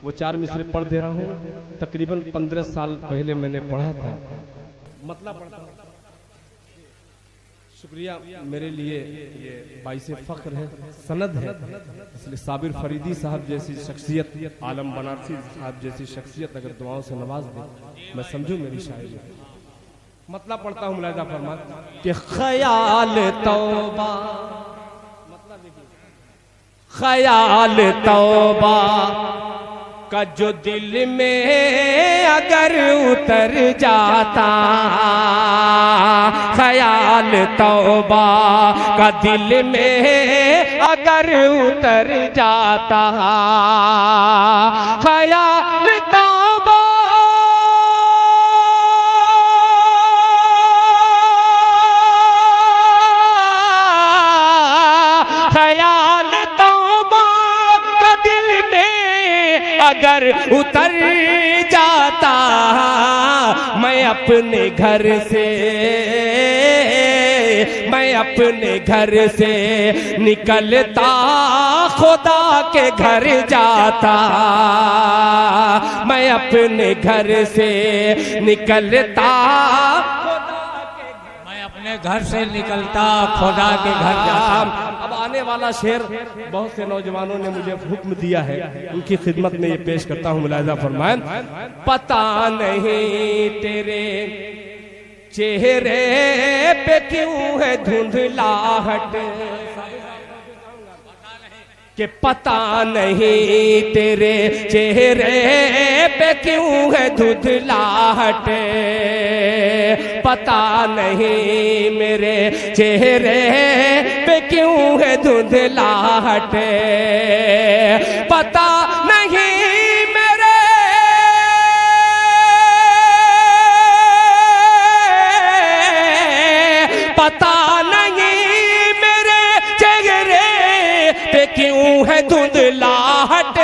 वो 4 मिसरे पढ़ दे रहा हूँ। तकरीबन 15 साल पहले मैंने पढ़ा था, मतलब पढ़ता हूँ। शुक्रिया, मेरे लिए ये बाइसे फख्र है, सनद है। इसलिए साबिर फरीदी साहब जैसी शख्सियत, आलम बनारसी साहब जैसी शख्सियत अगर दुआओं से नवाज दे, मैं समझूं मेरी शायरी। मतलब पढ़ता हूँ, मुलाहिजा फरमा कि ख्याल तौबा, ख्याल तौबा का जो दिल में अगर उतर जाता, ख्याल तौबा का दिल में अगर उतर जाता, ख्याल तौबा ख्याल तौबा का दिल में अगर उतर जाता, मैं अपने घर से, मैं अपने घर से निकलता खुदा के घर जाता, मैं अपने घर से निकलता, घर से निकलता खुदा के घर जाता। अब आने वाला शेर बहुत से नौजवानों ने मुझे हुक्म दिया है, उनकी खिदमत में ये पेश करता हूँ, मुलाहिजा फरमाएं। पता नहीं तेरे चेहरे पे क्यों है धुंधलाहट, कि पता नहीं तेरे चेहरे पे क्यों है धुंधलाहट, पता नहीं मेरे चेहरे पे क्यों है धुंधलाहट, पता नहीं मेरे पता नहीं मेरे चेहरे पे क्यों है धुंधलाहट,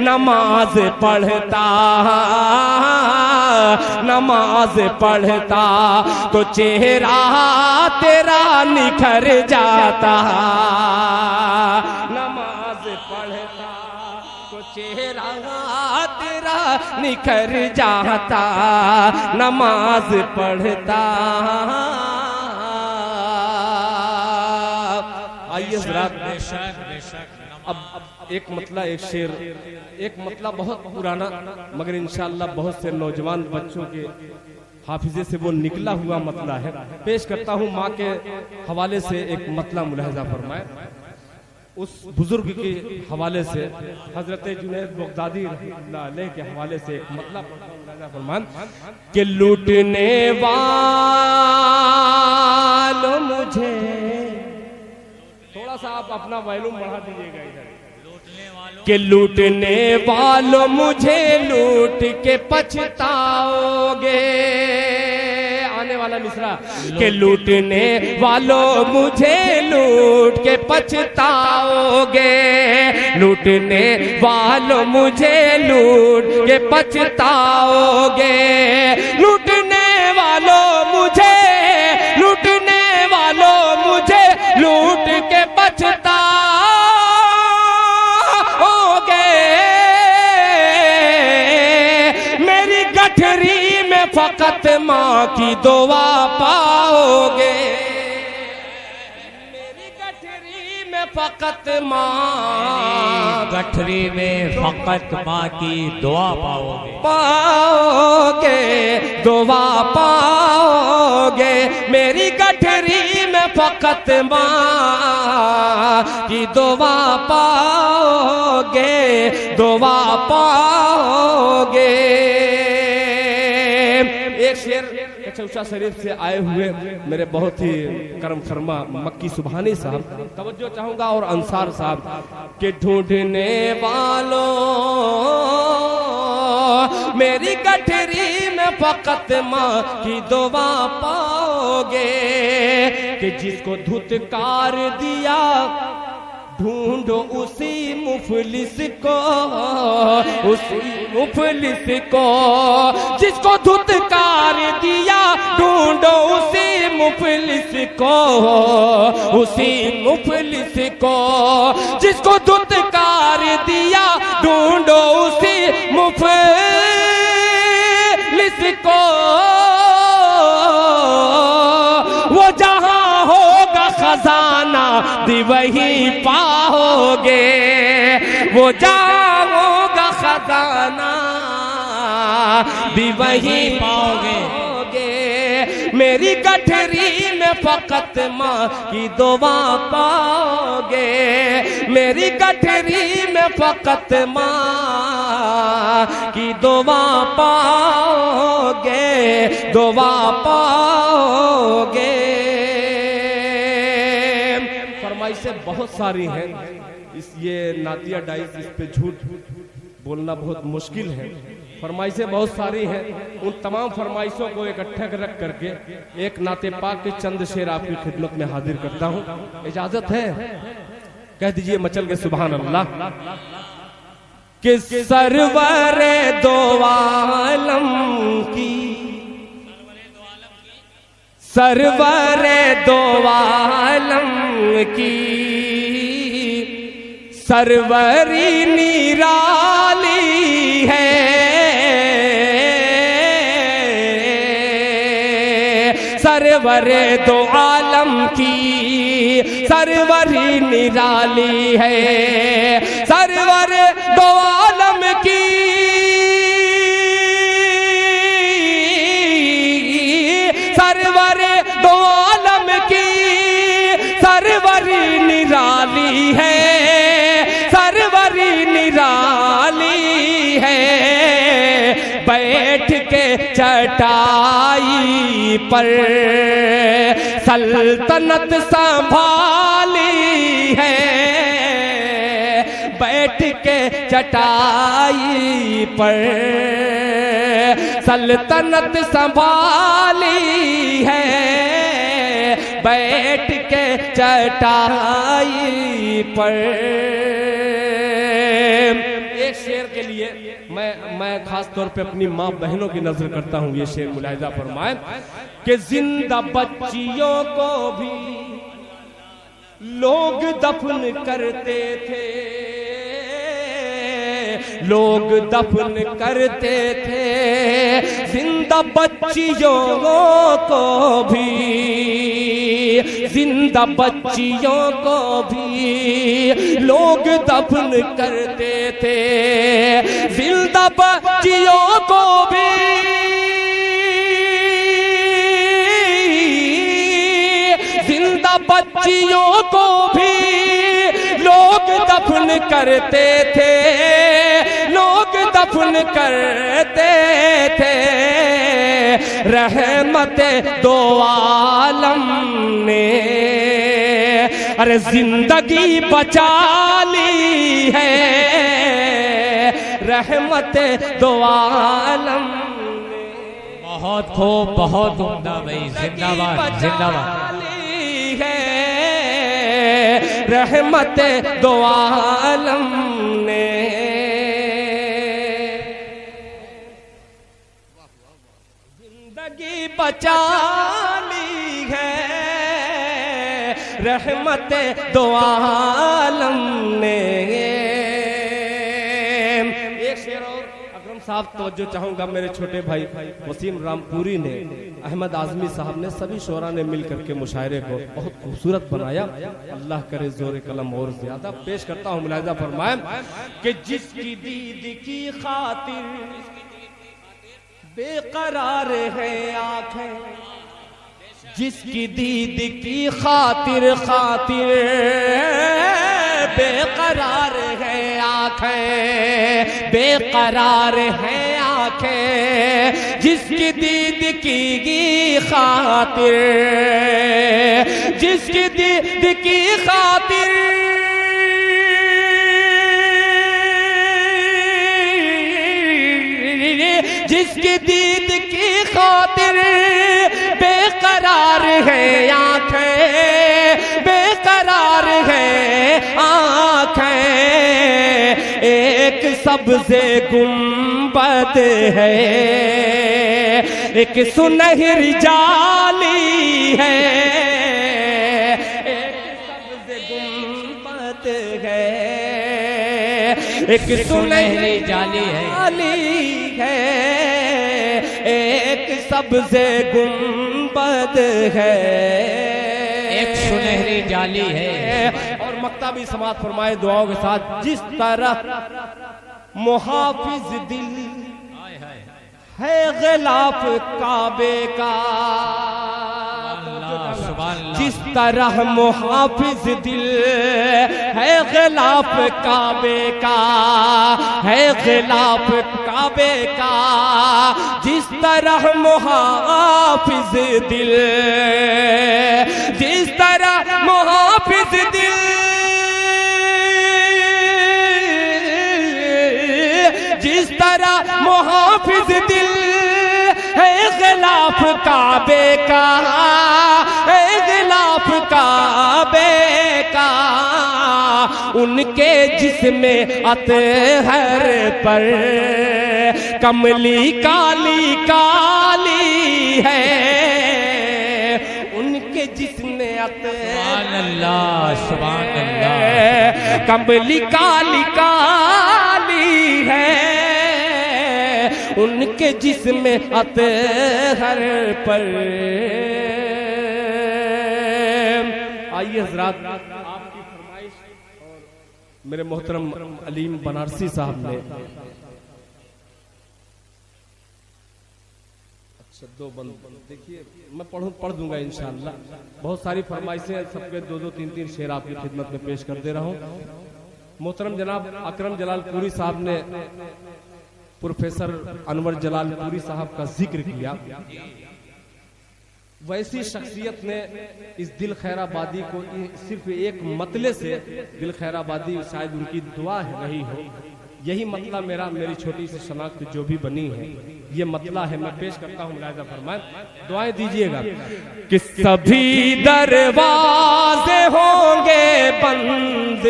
नमाज पढ़ता, नमाज पढ़ता तो चेहरा तेरा निखर जाता, नमाज पढ़ता तो चेहरा तेरा निखर जाता, नमाज पढ़ता। आइए जरा, अब एक मतला, एक शेर, एक मतला बहुत पुराना मगर इंशाअल्लाह बहुत से नौजवान बच्चों के हाफिजे से वो निकला हुआ मतला है, पेश करता हूँ। माँ के हवाले से एक मतला मुलाहिजा फरमाए, उस बुजुर्ग के हवाले से, हजरत जुनैद बगदादी रहमतुल्लाह अलैह के हवाले से एक मतला मुलाहिजा फरमाए कि लूटने वालों मुझे, थोड़ा सा आप अपना वॉल्यूम बढ़ा दीजिएगा इधर, कि लूटने वालों मुझे लूट के पछताओगे, आने वाला मिसरा, कि लूटने वालों मुझे लूट के पछताओगे, लूटने वालों मुझे लूट के पछताओगे, लूटने वालों मुझे, लूटने वालों मुझे लूट के पछताओगे, मेरी गठरी में फकत माँ की दुआ पाओगे, मेरी गठरी में फकत माँ, गठरी में फकत माँ की दुआ पाओगे, पाओगे दुआ पाओगे, मेरी गठरी में फकत माँ की दुआ पाओगे, दुआ पाओगे। एक शेर चौसा शरीफ से आए हुए मेरे बहुत ही करम फरमा मक्की सुभानी साहब, तवज्जो चाहूंगा, और अंसार साहब के ढूंढने वालों मेरी गठरी में फकत माँ की दुआ पाओगे, कि जिसको धुतकार दिया ढूंढो उसी मुफलिस को, उसी मुफलिस को, जिसको धुतकार दिया ढूंढो उसी मुफलिस को, उसी मुफलिस को, जिसको धुतकार दिया ढूंढो दी वही पाओगे, वो जाओगा खजाना भी वही पाओगे। मेरी गठरी में फकत माँ की दुआ पाओगे, मेरी गठरी में फकत माँ की दुआ पाओगे, दुआ पाओगे। फरमाइशें बहुत सारी हैं, ये नातिया डाइस इस पे झूठ बोलना बहुत मुश्किल है। फरमाइशें बहुत सारी हैं, उन तमाम फरमाइशों को इकट्ठा रख करके एक नाते पाक के चंद शेर आपकी खिदमत में हाजिर करता हूँ। इजाजत है? कह दीजिए मचल के सुभान अल्लाह। कि सरवरे दो आलम की, सरवरे दो आलम की सरवरी निराली है, सरवरे दो आलम की सरवरी निराली है, सरवर दो आलम की सरवर दो आलम की सरवरी निराली है, सरवरी निराली है। बैठ के चटाई पर सल्तनत संभाली है, बैठ के चटाई पर सल्तनत संभाली है, बैठ के चटाई पर। एक शेर के लिए मैं खास तौर पे अपनी माँ बहनों की नजर करता हूँ। ये शेर मुलाहिजा फरमाए कि जिंदा बच्चियों को भी लोग दफन करते थे, लोग दफन करते थे, जिंदा बच्चियों को भी, जिंदा बच्चियों को भी लोग दफन करते थे, जिंदा बच्चियों को भी, जिंदा बच्चियों को भी लोग दफन करते थे, लोग दफन करते थे। रहमत दो आलम ने अरे जिंदगी बचा ली है, रहमत दो आलम ने। बहुत खूब, बहुत उम्दा भाई, जिंदाबाद जिंदाबाद। रहमत दो आलम ने जिंदगी बचा ली है, रहमत दो आलम ने। एक शेर और अकरम साहब तवज्जो चाहूंगा, मेरे छोटे भाई वसीम रामपुरी ने, अहमद आजमी साहब ने, सभी शोरा ने मिल करके मुशायरे को बहुत खूबसूरत बनाया। अल्लाह करे जोर कलम और ज्यादा। पेश करता हूँ, मुलाहिजा फरमाए कि जिसकी दीद की खातिर बेकरार है आंखें, जिसकी दीद की खातिर खातिर बेकरार है आंखें, बेकरार है आंखें, जिसकी दीद की खातिर, जिसकी दीद की खातिर, जिसकी दीद की खातिर बेकरार है आंखें, बेकरार है आंखें। एक सब्ज़े गुंबद है, एक सुनहरी जाली है, एक सब्ज़े गुंबद है, एक सुनहरी जाली है, एक सब्ज़े गुंबद है। एक सुनहरी जाली है। और मक्ता भी समाप्त फरमाए दुआओं के साथ। जिस तरह मुहाफिज दिल है गिलाफ काबे का, जिस तरह मुहाफिज दिल है गिलाफ काबे का, है गिलाफ काबे का, जिस तरह मुहाफिज दिल, जिस तरह मुहाफिज दिल, जिस तरह मुहाफिज दिल है गिलाफ काबे का, है गिलाफ काबे का, उनके जिस्म अतहर पर कमली काली काली है, उनके जिस्म अतहर सुभान अल्लाह कमली काली काली है, उनके जिस्म अतहर पर। आइए हजरात, आपकी फरमाइश और मेरे मोहतरम अलीम बनारसी साहब ने दो बंद देखिए, मैं पढ़ दूंगा इंशाअल्लाह। बहुत सारी फरमाइशें, सबके दो दो तीन तीन शेर आपकी खिदमत में पेश कर दे रहा हूँ। मोहतरम जनाब अकरम जलालपुरी साहब ने प्रोफेसर अनवर जलालपुरी साहब का जिक्र किया। वैसी शख्सियत ने इस दिल खैराबादी को सिर्फ एक मतले से, दिल खैराबादी शायद उनकी दुआ रही हो, यही मतला मेरी छोटी सी शनाख्त जो भी बनी है ये मतला है। मैं पेश करता हूँ, मुलाहिजा फरमाएं, दुआएं दीजिएगा कि सभी दरवाजे होंगे बंद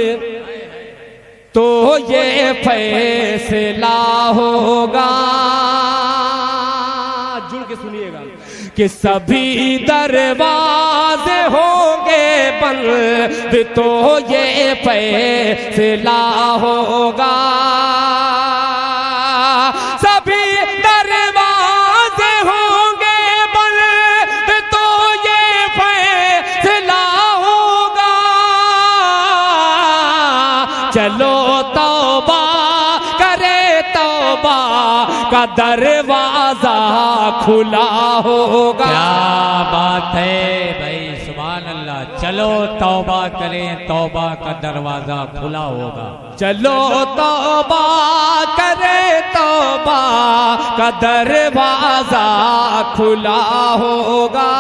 तो ये फैसला होगा, जुड़ के सुनिएगा, कि सभी दरवाजे होंगे बंद तो ये फैसला होगा, सभी दरवाजे होंगे बंद तो ये फैसला होगा, चलो तौबा करे, तौबा का दरवाजा खुला होगा। क्या बात है भाई, सुभान अल्लाह। चलो तौबा करें, तौबा का दरवाजा खुला होगा। चलो तौबा करे, तौबा का दरवाजा खुला होगा।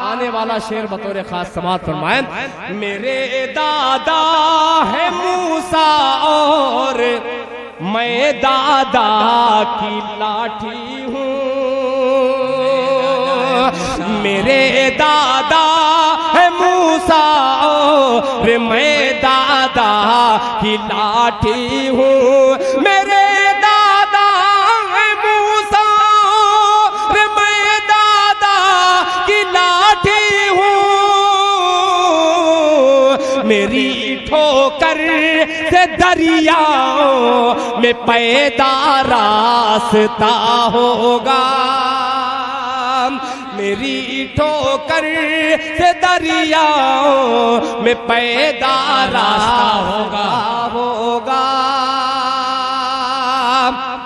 आने वाला शेर बतौर खास समात फरमाएं। मेरे दादा है मूसा और मैं दादा की लाठी हूँ, मेरे दादा है मूसा और मैं दादा की लाठी हूँ, मेरे दादा है मूसा और मैं दादा की लाठी हूँ, मेरी ठोकर से दरियाओं में पैदा रास्ता होगा, मेरी ठोकर से दरियाओं में पैदा रास्ता होगा।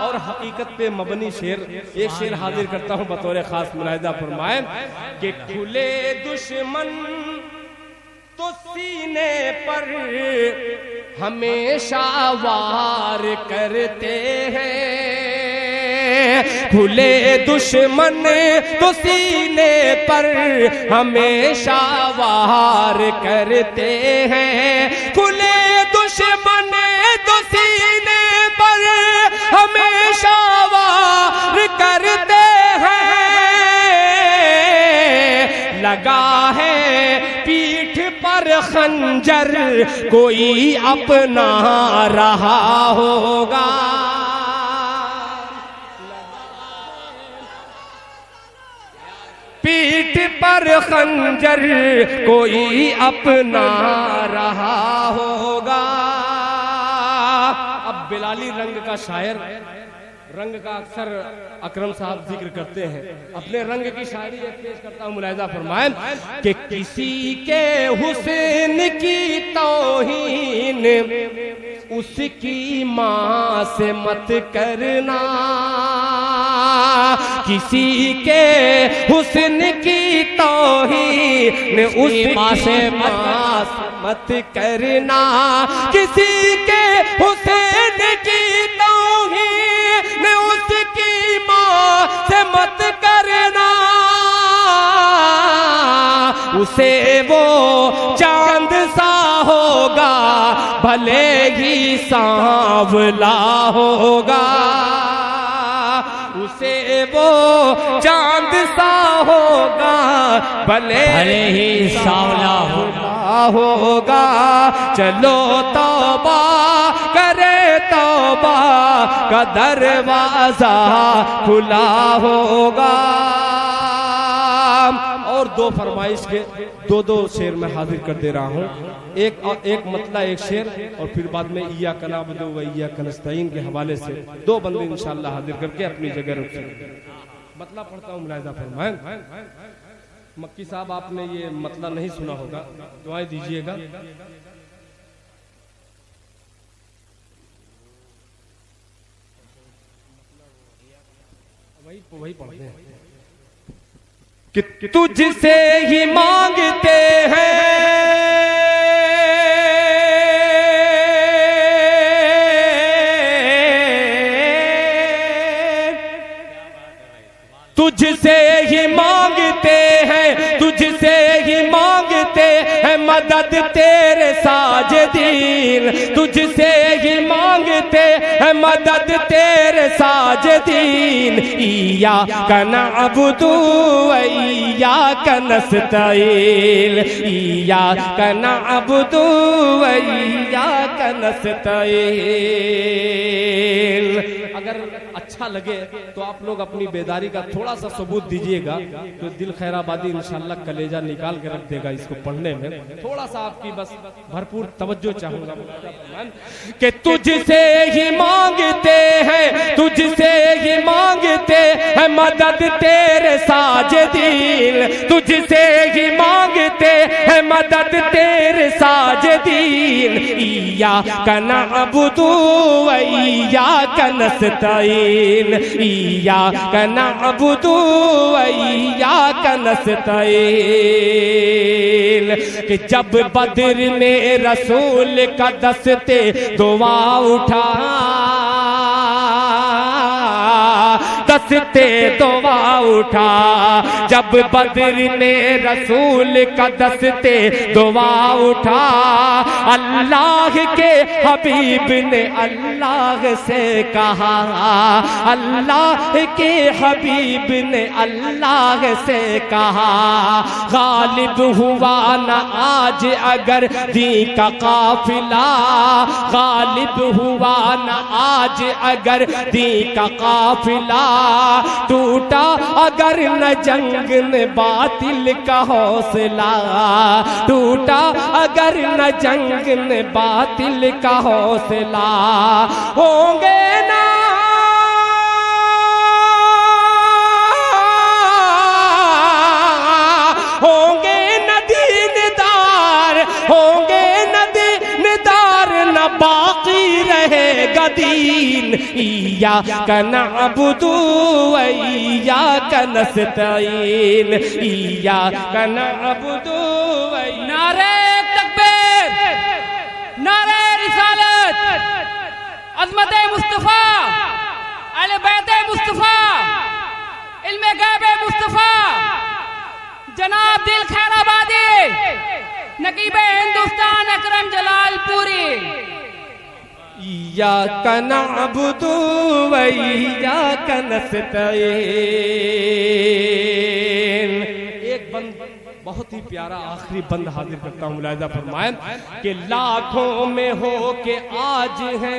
और हकीकत पे मबनी शेर, एक शेर हाजिर करता हूँ बतौर खास, मुलाहिजा फरमाएं कि खुले दुश्मन तो सीने पर हमेशा वार करते हैं, खुले दुश्मन तो सीने पर हमेशा वार करते हैं, खुले दुश्मन तो सीने पर हमेशा वार करते हैं, लगा है पीठ पर खंजर कोई अपना रहा होगा, पीठ पर खंजर कोई अपना रहा होगा। अब बिलाली रंग का शायर रंग का अक्सर अकरम साहब जिक्र करते हैं। अपने रंग की शायरी एक पेश करता हूँ, मुलाहिजा फरमाएं कि किसी के हुस्न की तौहीन उसकी माँ से मत करना, किसी के हुस्न की तौहीन उसकी माँ से मत करना, किसी के हुस्न की तौहीन उसकी माँ से मत करना, उसे वो चांद सा होगा भले ही सांवला होगा, उसे वो चांद सा होगा भले ही सांवला होगा। चलो तौबा करे, तौबा का दरवाजा खुला होगा। और दो फरमाइश के दो शेर में हाजिर कर दे रहा हूँ, एक मतला एक शेर और फिर बाद में इय्याका नअबुदु व इय्याका नस्तईन के हवाले से दो बंदे इंशाअल्लाह हाजिर करके अपनी जगह रुक सकते। मतला पढ़ता हूँ, मुलाहिजा फरमाएं। मक्की साहब आपने ये मतला नहीं सुना होगा, दुआएं दीजिएगा। वही पढ़ते हैं कि तुझसे ही मांगते हैं, तुझसे ही मांगते हैं, तुझसे ही मांगते हैं मदद तेरे साजिदीन, तुझसे ही मांगते हैं मदद तेरे साजिदीन। इय्याका नअबुदु व इय्याका नस्तईन, इय्याका नअबुदु व इय्याका नस्तईन। अगर अच्छा लगे तो आप लोग अपनी बेदारी का थोड़ा सा सबूत दीजिएगा, तो दिल खैराबादी इंशाल्लाह कलेजा निकाल के रख देगा इसको पढ़ने में। थोड़ा सा आपकी बस भरपूर तवज्जो चाहूंगा कि तुझसे ही मांगते हैं, तुझसे ही मांगते हैं मदद तेरे साजिदीन, तुझसे ही मांगते हैं मदद तेरे साजिदीन। इय्याका नअबुदु व इय्याका नस्तईन, इय्याका नअबुदु व इय्याका नस्तईन। कि जब बद्र में रसूल का दस्ते दुआ उठा, दस्ते दुआ उठा, जब बद्र में रसूल का दस्ते दुआ उठा, अल्लाह के हबीब ने अल्लाह से कहा, अल्लाह के हबीब ने अल्लाह से कहा, गालिब हुआ न आज अगर दी का काफिला, गालिब हुआ न आज अगर दी का काफिला, टूटा अगर न जंग में बातिल का हौसला, टूटा अगर न जंग में बातिल का हौसला, होंगे ना होंगे नदीनदार, होंगे नदीनदार न बाकी रहेगा दीन। इय्याका नअबुदु व इय्याका नस्तईन, इय्याका नअबुदु व नारे तकबीर, नारे रिसालत, अज़मत मुस्तफा, अहले बैत मुस्तफा, इल्मे गैब मुस्तफा, जनाब दिल खैराबादी, नकीबे हिंदुस्तान अकरम जलालपुरी। इय्याका नअबुदु व इय्याका नस्तईन। एक बंद बहुत ही प्यारा आखिरी बंद हाजिर करता हूँ, मुलाहिजा फरमाएं कि लाखों में हो के आज है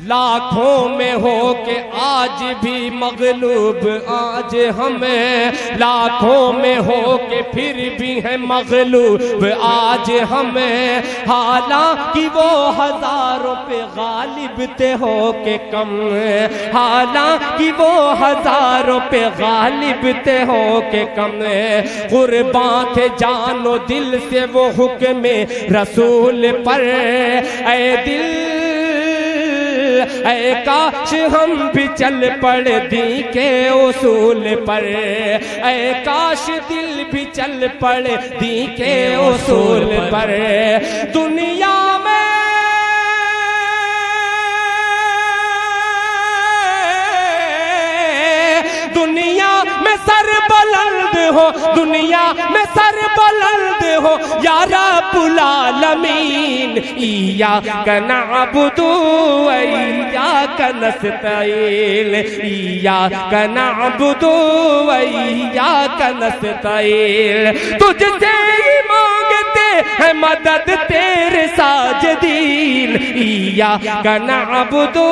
लाखों में हो के आज भी मगलूब आज हमें, लाखों में हो के फिर भी है मगलूब आज हमें। हालांकि वो हजारों पे गालिब थे हो के कम, हालांकि वो हजारों पे गालिब थे हो के कम। कुर्बान थे जानो दिल से वो हुक्म रसूल पर। ऐ दिल ऐ काश हम भी चल पड़े दी के उसूल पर। ऐ काश दिल भी चल पड़े दी के उसूल पर। दुनिया में सर बुलंद हो, दुनिया में सर बुलंद हो या रब्बुल आलमीन। इय्याका नअबुदु व इय्याका नस्तईन, इय्याका नअबुदु व इय्याका नस्तईन। तुझसे ही मांगते हैं मदद तेरे साजिदीन। इय्याका नअबुदु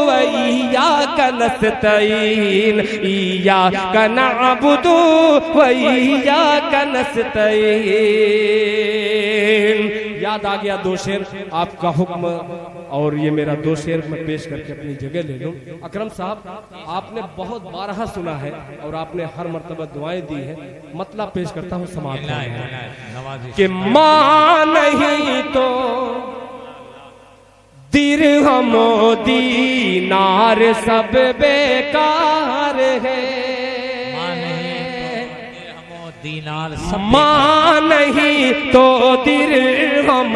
व इय्याका नस्तईन, इय्याका नअबुदु व इय्याका नस्तईन। याद आ गया दो शेर, आपका हुक्म और ये मेरा दो शेर मैं पेश करके अपनी जगह ले लूं। अकरम साहब, आपने बहुत बारहा सुना है और आपने हर मर्तबा दुआएं दी है। मतलब पेश करता हूँ समाज कि माँ नहीं तो दिरहम दीनार सब बेकार है। दीनार माँ नहीं तो दिरहम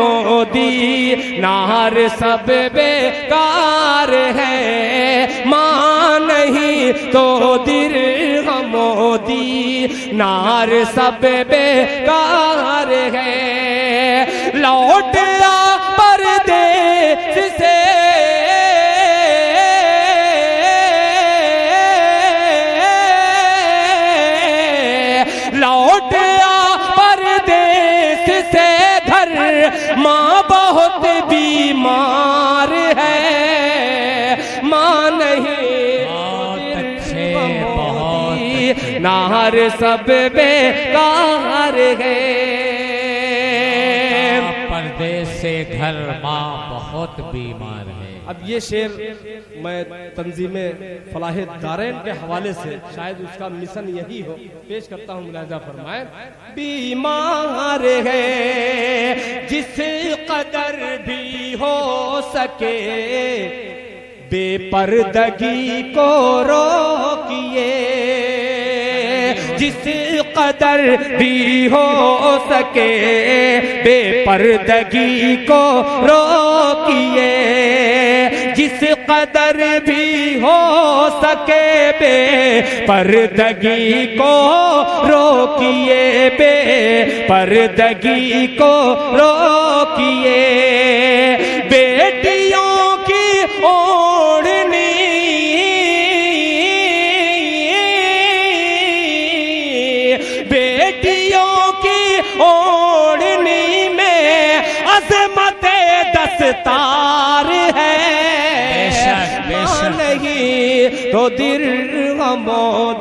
दीनार सब बेकार है। माँ नहीं तो दिरहम दीनार सब बेकार है। लौट आ परदेस से लौट आ परदेस से घर, माँ बहुत बीमार है। माँ नहीं नार सब बेकार है। परदेस से घर, माँ बहुत बीमार है। अब ये शेर मैं तंजीम फलाह दारैन के हवाले से, शायद उसका मिशन यही हो, पेश करता हूँ। मुलाजा फरमाए। बीमार है जिस कदर भी हो सके, बेपर्दगी को रोकिए। जिस कदर भी हो सके, बेपर्दगी को रोकिए। जिस कदर भी हो सके, बेपर्दगी को रोकिए, बेपर्दगी को रोकिए। बेटियों की ओढ़नी, बेटियों की ओढ़नी में अज़मत दस्तार है। नहीं तो दिरहम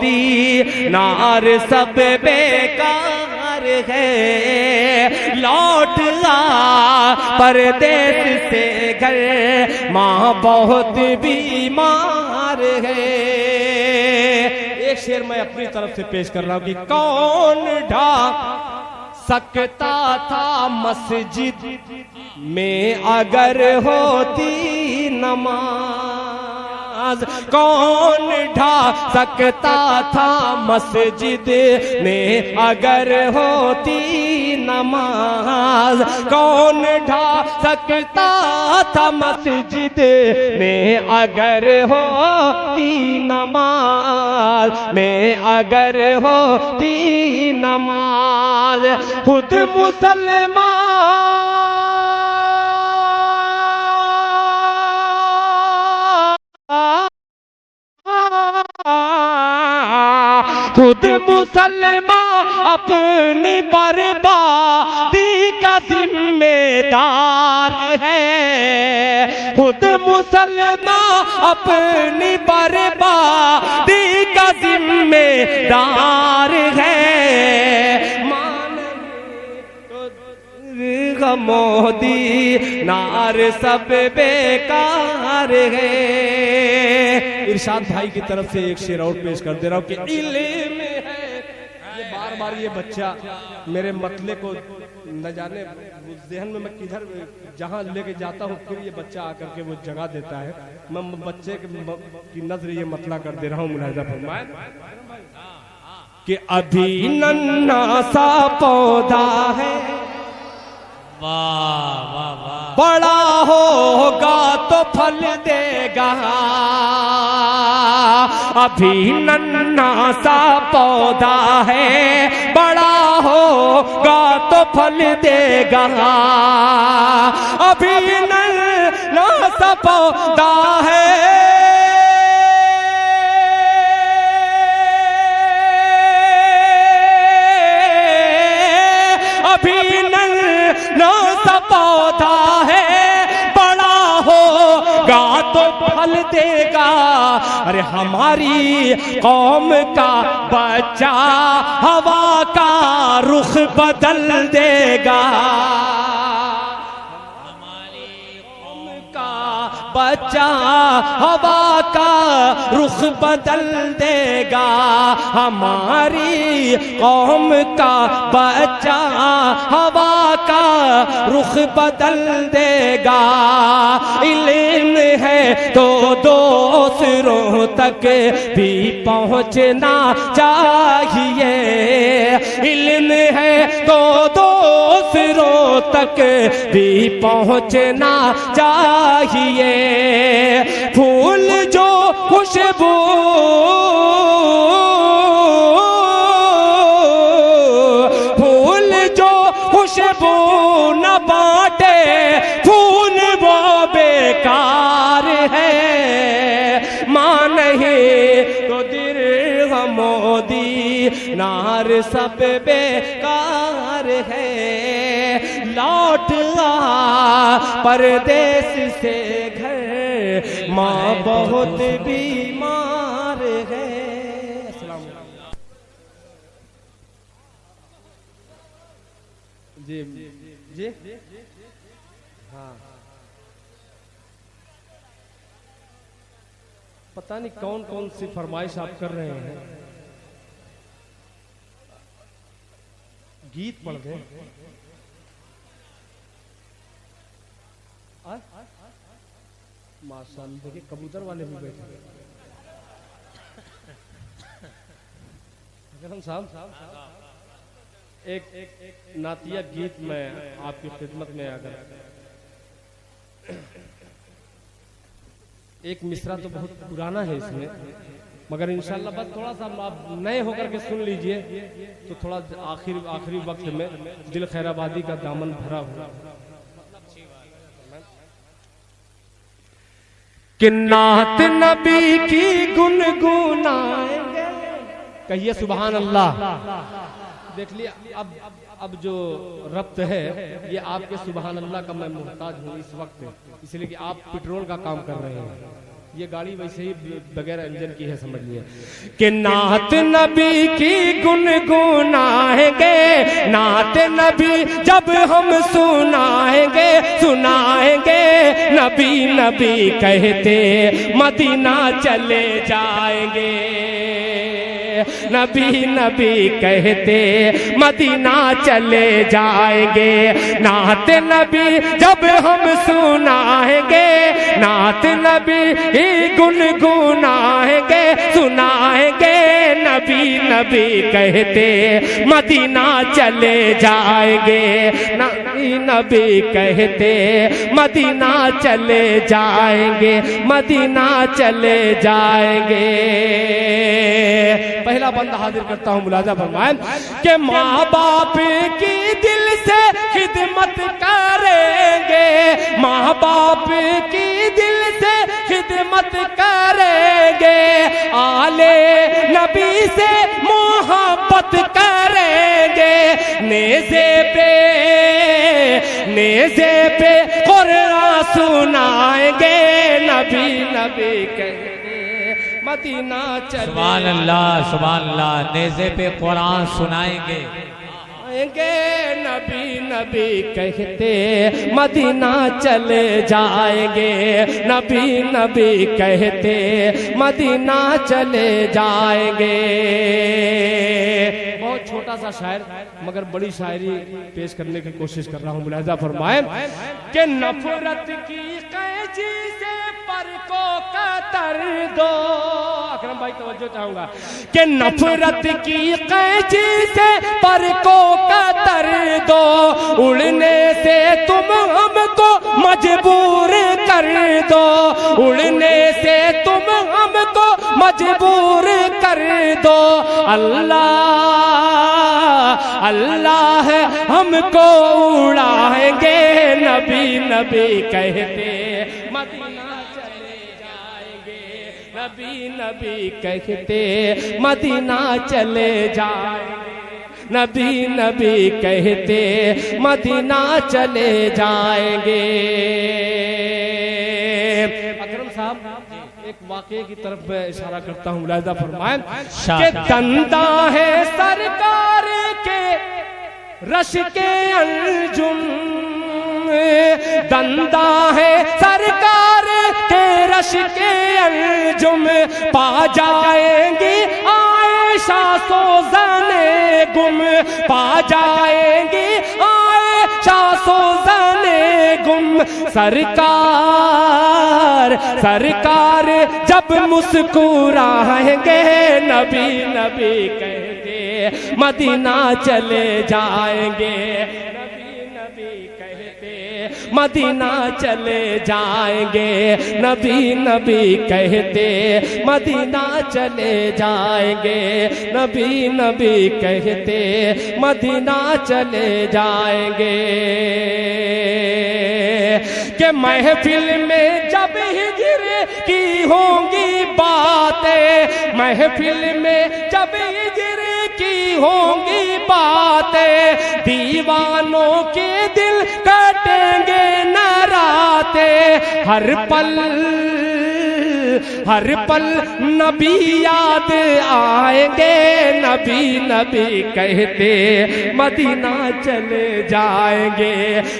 दीनार सब बेकार है। लौट आ परदेस से घर, माँ बहुत बीमार है। एक शेर मैं अपनी तरफ से पेश कर रहा हूँ कि कौन ढा सकता था मस्जिद में अगर होती नमाज। कौन ढा सकता था मस्जिद में अगर होती नमाज। कौन ढा सकता था मस्जिद में अगर होती नमाज, में अगर होती नमाज। खुद मुसलमान खुद मुसलमान अपनी बर्बादी का जिम्मेदार है, खुद मुसलमान अपनी बर्बादी का जिम्मेदार है। मोदी नार सब बेकार है। इरशाद भाई की तरफ से एक शेर और पेश कर दे रहा हूँ कि इल्म है। ये बार बार ये बच्चा मेरे मतले को न जाने जहन में मैं किधर जहाँ लेके जाता हूँ फिर ये बच्चा आकर के वो जगह देता है। मैं बच्चे की नजर ये मतला कर दे रहा हूँ। मुलाहिजा फरमाए कि अभी नन्हा सा पौधा है, वाह वाह वाह, बड़ा होगा तो फल देगा। अभी नन्हा सा पौधा है, बड़ा होगा तो फल देगा। अभी नन्हा सा पौधा है, अभी नन्हा सा पौधा है, बड़ा होगा तो फल देगा। अरे हमारी कौम का बच्चा हवा का रुख बदल देगा। हमारी कौम का बच्चा हवा का रुख बदल देगा। हमारी कौम का बच्चा हवा का रुख बदल देगा। इल्म है तो दूसरों तक भी पहुंचना चाहिए। इल्म है तो दूसरों तक भी पहुंचना चाहिए। फूल जो खुशबू, फूल जो खुशबू न बांटे, फूल वो बेकार है। मां नहीं तो दिल मोदी नार सब बेकार है। लौट आ परदेश से घर, माँ बहुत बीमार है। जी जी हाँ, पता नहीं कौन कौन सी फरमाइश आप कर रहे हैं। गीत पढ़ दें। माशाअल्लाह, देखिए कबूतर वाले भी बैठे हैं। अगर हम साहब एक नातिया गीत में आपकी खिदमत में अगर एक मिसरा तो बहुत पुराना है इसमें, मगर इंशाल्लाह बस थोड़ा सा आप नए होकर के सुन लीजिए तो थोड़ा आखिरी वक्त में दिल खैराबादी का दामन भरा हुआ। कि नात नबी की गुनगुनाएंगे, कहिए सुभान अल्लाह। देख लिया अब जो रब्त है ये आपके सुभान अल्लाह का मैं मुहताज हूँ इस वक्त, इसलिए कि आप पेट्रोल का काम कर रहे हैं। ये गाड़ी वैसे ही बगैर इंजन की है, समझ लिए। कि नात नबी की गुनगुनाएंगे, नात नबी जब हम सुनाएंगे, सुनाएंगे नबी नबी कहते मदीना चले जाएंगे। नबी नबी कहते मदीना चले जाएंगे। नात नबी जब हम सुनाएंगे, नात नबी गुनगुनाएंगे, सुनाएंगे नबी नबी कहते मदीना चले जाएंगे। नबी नबी कहते मदीना चले जाएंगे, मदीना चले जाएंगे। पहला बंदा हाजिर करता हूँ, मुलाजा फरमाएं कि माँ बाप की दिल से खिदमत करेंगे, माँ बाप की दिल से खिदमत करेंगे। आले नबी से मोहब्बत करेंगे, नेज़े पे कुरान सुनाएंगे, नबी नबी कहते मदीना चले सुभान अल्लाह, नेज़े पे कुरान सुनाएंगे, नबी नबी कहते मदीना चले जाएंगे, नबी नबी कहते मदीना चले जाएंगे। बहुत छोटा सा शायर मगर बड़ी शायरी पेश करने की कोशिश कर रहा हूँ। मुलाहिजा फरमाए कि नफरत की कैची से पर को कतर दो, अकरम भाई तवज्जो चाहूंगा, कि नफरत की कैची से पर को कतर दो, उड़ने से तुम हमको मजबूर कर दो, उड़ने से तुम हमको मजबूर कर दो, अल्लाह अल्लाह हमको उड़ाएंगे, नबी नबी कहते मदीना चले जाएंगे, नबी नबी कहते मदीना चले जाएंगे, नबी नबी कहते मदीना चले जाएंगे। अकरम साहब एक वाक़े की तरफ मैं इशारा करता हूँ, मुलाहिजा फरमाएं कि दंदा है सरकार के रश के अंजुम, दंदा है सरकार के रश के अंजुम, पा जाएंगी आयशा सोज़ने गुम, पा जाएंगी आयशा सोज़ने गुम, सरकार सरकार जब मुस्कुराएंगे, नबी नबी कहते मदीना चले जाएंगे, नबी नबी कहते मदीना चले जाएंगे, नबी नबी कहते मदीना चले जाएंगे, नबी नबी कहते मदीना चले जाएंगे। कि महफिल में जब हिजर की होंगी बातें, महफिल में जब हिजर की होंगी बातें, दीवानों के दिल कटेंगे न रातें, हर पल नबी याद आएंगे, नबी नबी कहते मदीना चले जाएंगे,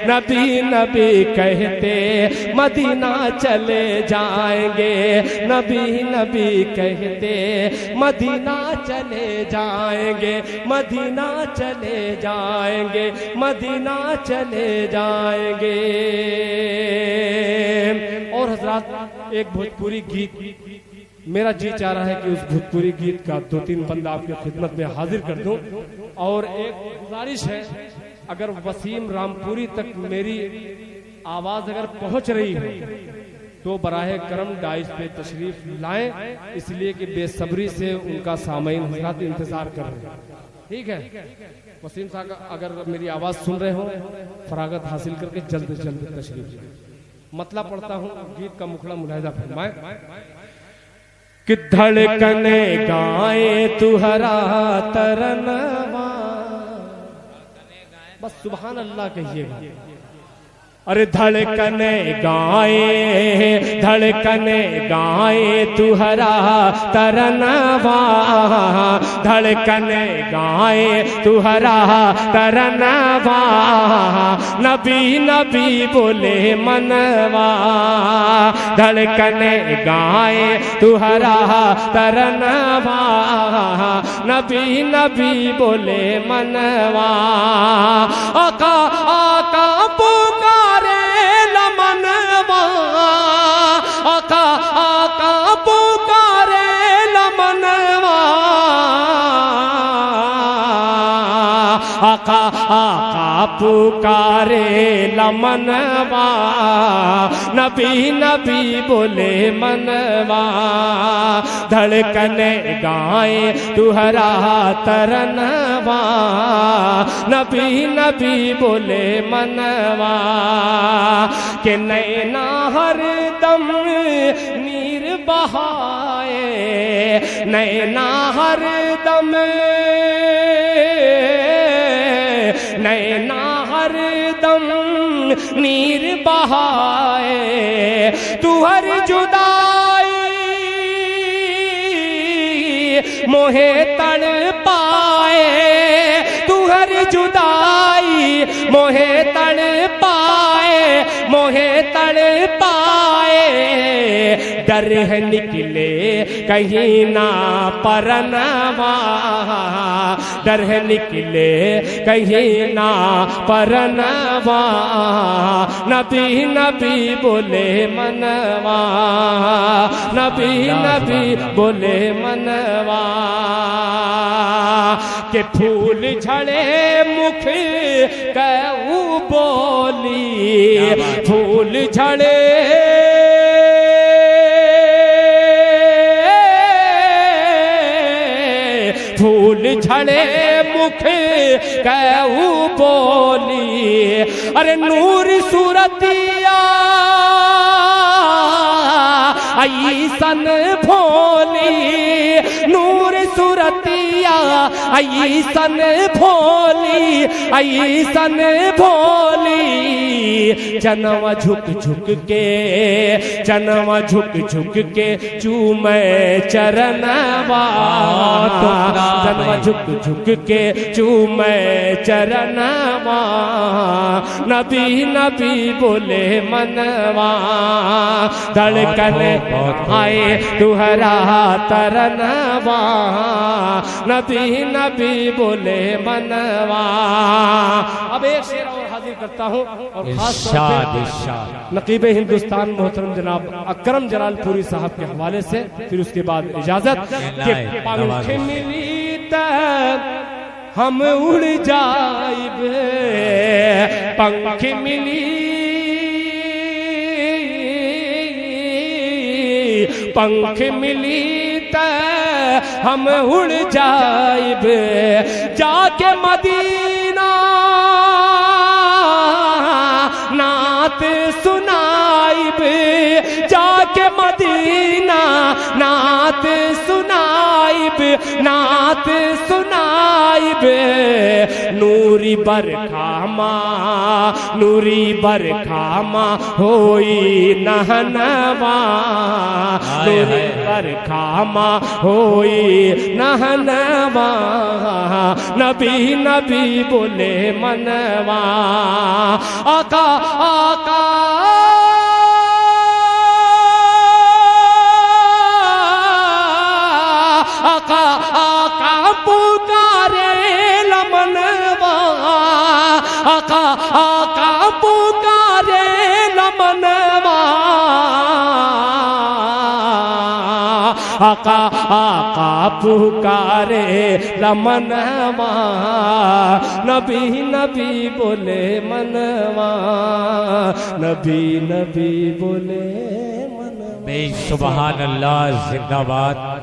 नबी नबी कहते मदीना चले जाएंगे, नबी नबी कहते मदीना चले जाएंगे, मदीना चले जाएंगे, मदीना चले जाएंगे। और हजरात एक भोजपुरी गीत मेरा जी चाह रहा है कि उस भोजपुरी गीत का 2-3 बंदा आपकी खिदमत में हाजिर कर दूं। और एक गुजारिश है, अगर वसीम रामपुरी तक मेरी आवाज अगर पहुंच रही है तो बराहे करम डाइस पे तशरीफ लाएं, इसलिए कि बेसब्री से उनका सामईन हजरात इंतजार कर रहे हैं। ठीक है, वसीम साहब अगर मेरी आवाज सुन रहे हो फरागत हासिल करके जल्द से जल्द तशरीफ लाएं। मतलब पढ़ता हूँ गीत का मुखड़ा, मुलाहिजा फरमाएं कि धड़कने गाए तुहरा तरनवा, बस सुभान अल्लाह कहिएगा। अरे धड़कने गाए तुहरा तरनवा, धड़कने गाए तुहरा तरनवा, नबी नबी बोले मनवा, धड़कने गाए तुहरा तरनवा, नबी नबी बोले मनवा, आका आका पुकारे लमनवा, आका आका पुकारे लमनवा, आका आका पुकारे लमनवा, नबी नबी बोले मनवा, धड़कने गाए तुहरा तरनवा, नबी नबी बोले मनवा, के नैना हर दम नीर बहाए, नैना हर दम, नैना हर दम नीर बहाए, तू हर जुदाई मोहे तड़ पाए, तू हर जुदाई मोहे तड़ पाए, मोहे तड़ पाए। डर है निकले कहीं ना परनवा, डर है निकले कहीं ना परनवा, नबी नबी बोले मनवा, नबी नबी बोले मनवा। के फूल झड़े मुख कहू बोली, फूल झड़े फूल झड़े मुख कहू बोली, अरे नूर सूरतिया ऐसन भोली, नूर सूरतिया ऐसन भोली, ऐसन भोली। जनवा झुक झुक के, जनवा झुक झुक के चूमे चरणवा, जनवा झुक झुक के चूमे चरणवा, नबी नबी बोले मनवा। धड़कन आए तुहरा तरनवा, नबी नबी बोले मनवा। अब एक शेर और हाजिर करता हूँ, और खास तौर पे नकीब हिंदुस्तान मोहतरम जनाब अकरम जलालपुरी साहब के हवाले से, फिर उसके बाद इजाजत। पंख मिली हम उड़ जाइब, पंख मिली पंख मिली त हम उड़ जाइब, जाके मदीना नात सुनाइब, जाके मदीना नात सुनाइब, नात सुनाइब। नूरी बरखामा, नूरी बरखामा होई नहनवा, नूरी बरखामा होई नहनवा, नबी नबी बोले मनवा। आका आका आका आका पुकारे लमनवा, आका आका पुकारे लमनवा, आका आका पुकारे लमनवा, नबी नबी बोले मनवा, नबी नबी बोले मनवा। सुभान अल्लाह, जिंदाबाद।